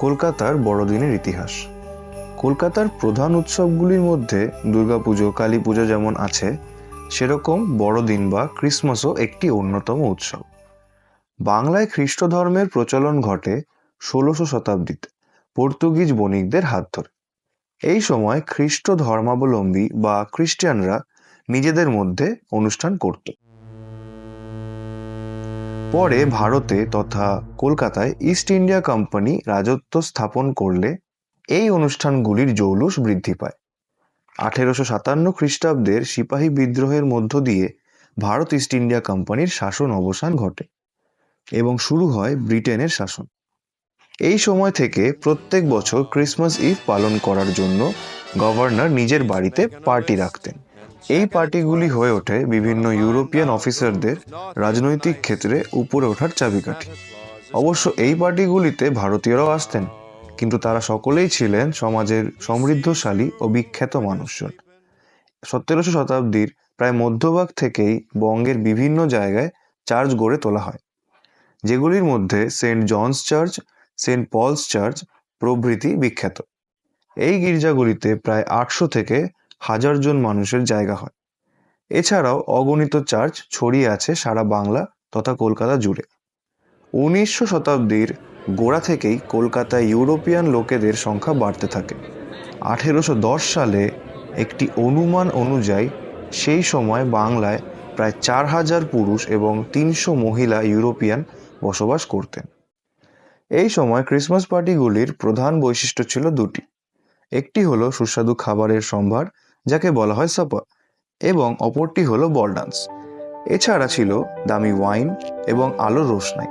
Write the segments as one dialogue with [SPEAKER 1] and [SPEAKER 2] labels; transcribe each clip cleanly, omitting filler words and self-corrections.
[SPEAKER 1] কলকাতার বড়দিনের ইতিহাস। কলকাতার প্রধান উৎসবগুলির মধ্যে দুর্গাপুজো, কালী পুজো যেমন আছে, সেরকম বড়দিন বা ক্রিসমাসও একটি অন্যতম উৎসব। বাংলায় খ্রিস্ট ধর্মের প্রচলন ঘটে ১৬শ শতাব্দীতে পর্তুগিজ বণিকদের হাত ধরে। এই সময় খ্রিস্ট ধর্মাবলম্বী বা খ্রিস্টানরা নিজেদের মধ্যে অনুষ্ঠান করত। পরে ভারতে তথা কলকাতায় ইস্ট ইন্ডিয়া কোম্পানি রাজত্ব স্থাপন করলে এই অনুষ্ঠানগুলির জৌলুস বৃদ্ধি পায়। ১৮৫৭ খ্রিস্টাব্দের সিপাহী বিদ্রোহের মধ্য দিয়ে ভারত ইস্ট ইন্ডিয়া কোম্পানির শাসন অবসান ঘটে এবং শুরু হয় ব্রিটেনের শাসন। এই সময় থেকে প্রত্যেক বছর ক্রিসমাস ইভ পালন করার জন্য গভর্নর নিজের বাড়িতে পার্টি রাখতেন। এই পার্টিগুলি হয়ে ওঠে বিভিন্ন ইউরোপিয়ান অফিসারদের রাজনৈতিক ক্ষেত্রে উপরে ওঠার চাবিকাঠি। অবশ্য এই পার্টিগুলিতে ভারতীয়রাও আসতেন, কিন্তু তারা সকলেই ছিলেন সমাজের সমৃদ্ধশালী ও বিখ্যাত মানুষজন। ১৭শ শতাব্দীর প্রায় মধ্যভাগ থেকেই বঙ্গের বিভিন্ন জায়গায় চার্চ গড়ে তোলা হয়, যেগুলির মধ্যে saint John's church, saint Paul's church প্রভৃতি বিখ্যাত। এই গির্জাগুলিতে প্রায় ৮০০ থেকে ১০০০ জন মানুষের জায়গা হয়। এছাড়াও অগণিত চার্চ ছড়িয়ে আছে সারা বাংলা তথা কলকাতা জুড়ে। ১৯শ শতাব্দীর গোড়া থেকেই কলকাতায় ইউরোপিয়ান লোকেদের সংখ্যা বাড়তে থাকে। ১৮১০ সালে একটি অনুমান অনুযায়ী সেই সময় বাংলায় প্রায় ৪,০০০ পুরুষ এবং ৩০০ মহিলা ইউরোপিয়ান বসবাস করতেন। এই সময় ক্রিসমাস পার্টিগুলির প্রধান বৈশিষ্ট্য ছিল দুটি। একটি হলো সুস্বাদু খাবারের সম্ভার, যাকে বলা হয় সাপার, এবং অপরটি হলো বল ডান্স। এছাড়া ছিল দামি ওয়াইন এবং আলোর রোশনাই,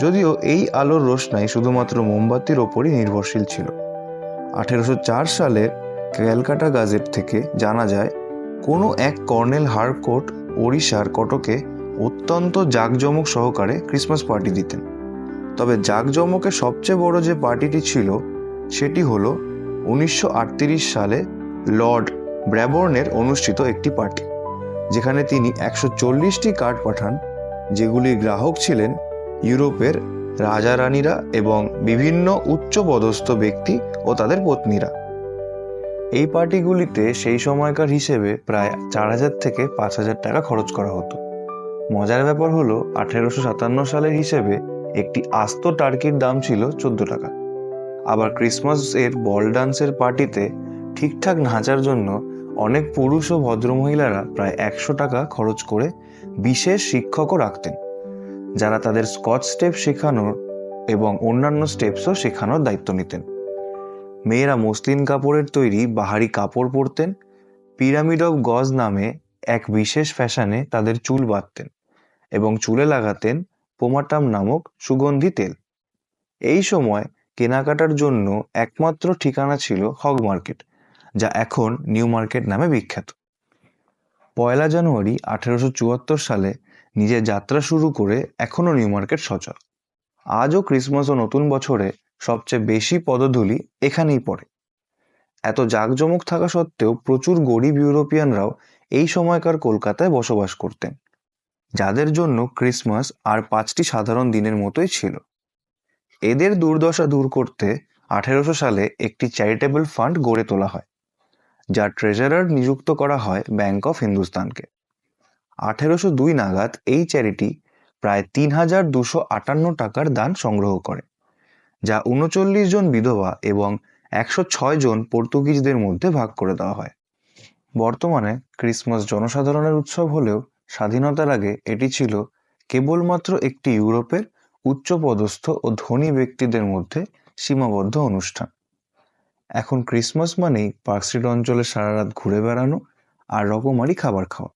[SPEAKER 1] যদিও এই আলোর রোশনাই শুধুমাত্র মোমবাতির ওপরই নির্ভরশীল ছিল। ১৮০৪ সালে ক্যালকাটা গাজেট থেকে জানা যায়, কোনো এক কর্নেল হারকোর্ট ওড়িশার কটকে অত্যন্ত জাঁকজমক সহকারে ক্রিসমাস পার্টি দিতেন। তবে জাঁকজমকের সবচেয়ে বড় যে পার্টিটি ছিল সেটি হলো ১৯৩৮ সালে লর্ড ব্র্যাবর্নের অনুষ্ঠিত একটি পার্টি, যেখানে তিনি ১৪০টি কার্ড পাঠান, যেগুলির গ্রাহক ছিলেন ইউরোপের রাজা রানীরা এবং বিভিন্ন উচ্চপদস্থ ব্যক্তি ও তাদের পত্নীরা। এই পার্টিগুলিতে সেই সময়কার হিসেবে প্রায় ৪,০০০ থেকে ৫,০০০ টাকা খরচ করা হতো। মজার ব্যাপার হলো ১৮৫৭ সালের হিসেবে একটি আস্ত টার্কির দাম ছিল ১৪ টাকা। আবার ক্রিসমাস এর বল ডান্সের পার্টিতে ঠিকঠাক নাচার জন্য অনেক পুরুষ ও ভদ্রমহিলারা প্রায় ১০০ টাকা খরচ করে বিশেষ শিক্ষকও রাখতেন, যারা তাদের স্কচ স্টেপ শেখানোর এবং অন্যান্য স্টেপসও শেখানোর দায়িত্ব নিতেন। মেয়েরা মসলিন কাপড়ের তৈরি বাহারি কাপড় পরতেন। পিরামিড অফ গজ নামে এক বিশেষ ফ্যাশনে তাদের চুল বাঁধতেন এবং চুলে লাগাতেন পোমাটাম নামক সুগন্ধি তেল। এই সময় কেনাকাটার জন্য একমাত্র ঠিকানা ছিল হগ মার্কেট, যা এখন নিউ মার্কেট নামে বিখ্যাত। ১ জানুয়ারি ১৮৭৪ সালে নিজের যাত্রা শুরু করে এখনও নিউ মার্কেট সচল। আজও ক্রিসমাস ও নতুন বছরে সবচেয়ে বেশি পদধূলি এখানেই পড়ে। এত জাঁকজমক থাকা সত্ত্বেও প্রচুর গরিব ইউরোপিয়ানরাও এই সময়কার কলকাতায় বসবাস করতেন, যাদের জন্য ক্রিসমাস আর ৫টি সাধারণ দিনের মতোই ছিল। এদের দুর্দশা দূর করতে ১৮০০ সালে একটি চ্যারিটেবল ফান্ড গড়ে তোলা হয়, যার ট্রেজারার নিযুক্ত করা হয় ব্যাংক অফ হিন্দুস্তানকে। ১৮০২ নাগাদ এই চ্যারিটি প্রায় ৩,২৫৮ টাকার দান সংগ্রহ করে, যা ৩৯ জন বিধবা এবং ১০৬ জন পর্তুগিজদের মধ্যে ভাগ করে দেওয়া হয়। বর্তমানে ক্রিসমাস জনসাধারণের উৎসব হলেও স্বাধীনতার আগে এটি ছিল কেবলমাত্র একটি ইউরোপের উচ্চপদস্থ ও ধনী ব্যক্তিদের মধ্যে সীমাবদ্ধ অনুষ্ঠান। এখন ক্রিসমাস মানেই পার্ক স্ট্রিট অঞ্চলে সারা রাত ঘুরে বেড়ানো আর রকমারি খাবার খাওয়া,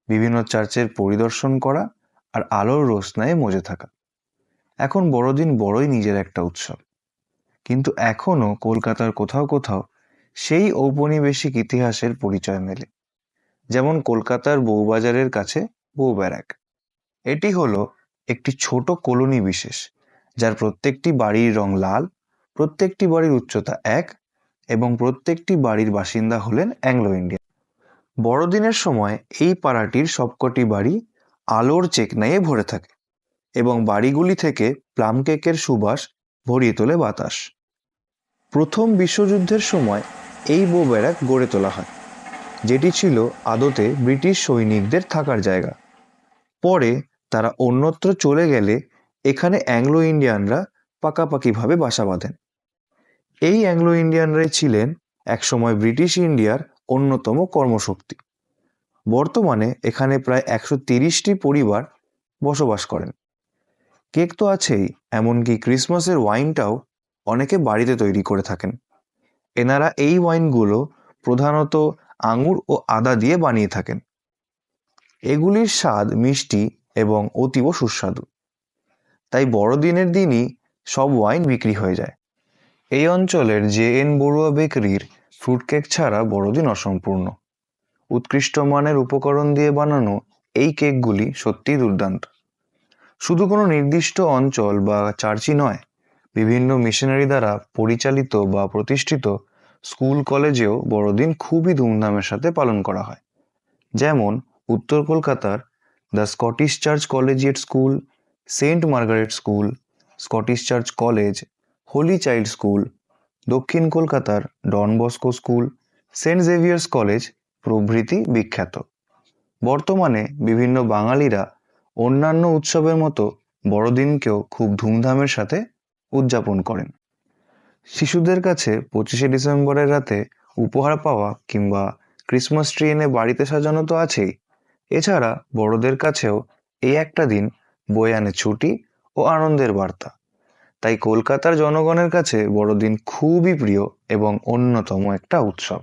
[SPEAKER 1] বিভিন্ন চার্চের পরিদর্শন করা আর আলোর রোশনায়ে মজে থাকা। এখন বড়দিন বড়ই নিজের একটা উৎসব, কিন্তু এখনও কলকাতার কোথাও কোথাও সেই ঔপনিবেশিক ইতিহাসের পরিচয় মেলে, যেমন কলকাতার বউবাজারের কাছে বউব্যারাক। এটি হলো একটি ছোট কলোনি বিশেষ, যার প্রত্যেকটি বাড়ির রং লাল, প্রত্যেকটি বাড়ির উচ্চতা ১ এবং প্রত্যেকটি বাড়ির বাসিন্দা হলেন অ্যাংলো ইন্ডিয়ান। বড়দিনের সময় এই পাড়াটির সবকটি বাড়ি আলোর চেকনাইয়ে ভরে থাকে এবং বাড়িগুলি থেকে প্লাম কেকের সুবাস ভরিয়ে তোলে বাতাস। প্রথম বিশ্বযুদ্ধের সময় এই বো ব্যারাক গড়ে তোলা হয়, যেটি ছিল আদতে ব্রিটিশ সৈনিকদের থাকার জায়গা। পরে তারা অন্যত্র চলে গেলে এখানে অ্যাংলো ইন্ডিয়ানরা পাকাপাকিভাবে বাসা বাঁধেন। এই অ্যাংলো ইন্ডিয়ানরাই ছিলেন একসময় ব্রিটিশ ইন্ডিয়ার অন্যতম কর্মশক্তি। বর্তমানে এখানে প্রায় 130টি পরিবার বসবাস করেন। কেক তো আছেই, এমনকি ক্রিসমাসের ওয়াইনটাও অনেকে বাড়িতে তৈরি করে থাকেন। এনারা এই ওয়াইনগুলো প্রধানত আঙুর ও আদা দিয়ে বানিয়ে থাকেন। এগুলির স্বাদ মিষ্টি এবং অতীব সুস্বাদু, তাই বড়দিনের দিনই সব ওয়াইন বিক্রি হয়ে যায়। এই অঞ্চলের জে.এন. বড়ুয়া বেকারির ফ্রুট কেক ছাড়া বড়দিন অসম্পূর্ণ। উৎকৃষ্ট মানের উপকরণ দিয়ে বানানো এই কেকগুলি সত্যিই দুর্দান্ত। শুধু কোনো নির্দিষ্ট অঞ্চল বা চার্চই নয়, বিভিন্ন মিশনারি দ্বারা পরিচালিত বা প্রতিষ্ঠিত স্কুল কলেজেও বড়দিন খুবই ধুমধামের সাথে পালন করা হয়। যেমন উত্তর কলকাতার the Scottish church collegiate school, saint Margaret school, Scottish church college, holy child school, দক্ষিণ কলকাতার Don Bosco school, saint Xavier's college প্রভৃতি বিখ্যাত। বর্তমানে বিভিন্ন বাঙালিরা অন্যান্য উৎসবের মতো বড়দিনকেও খুব ধুমধামের সাথে উদযাপন করেন। শিশুদের কাছে 25শে ডিসেম্বরের রাতে উপহার পাওয়া কিংবা ক্রিসমাস ট্রি এনে বাড়িতে সাজানো তো আছেই, এছাড়া বড়দের কাছেও এই একটা দিন বয়ে আনে ছুটি ও আনন্দের বার্তা। তাই কলকাতার জনগণের কাছে বড়দিন খুবই প্রিয় এবং অন্যতম একটা উৎসব।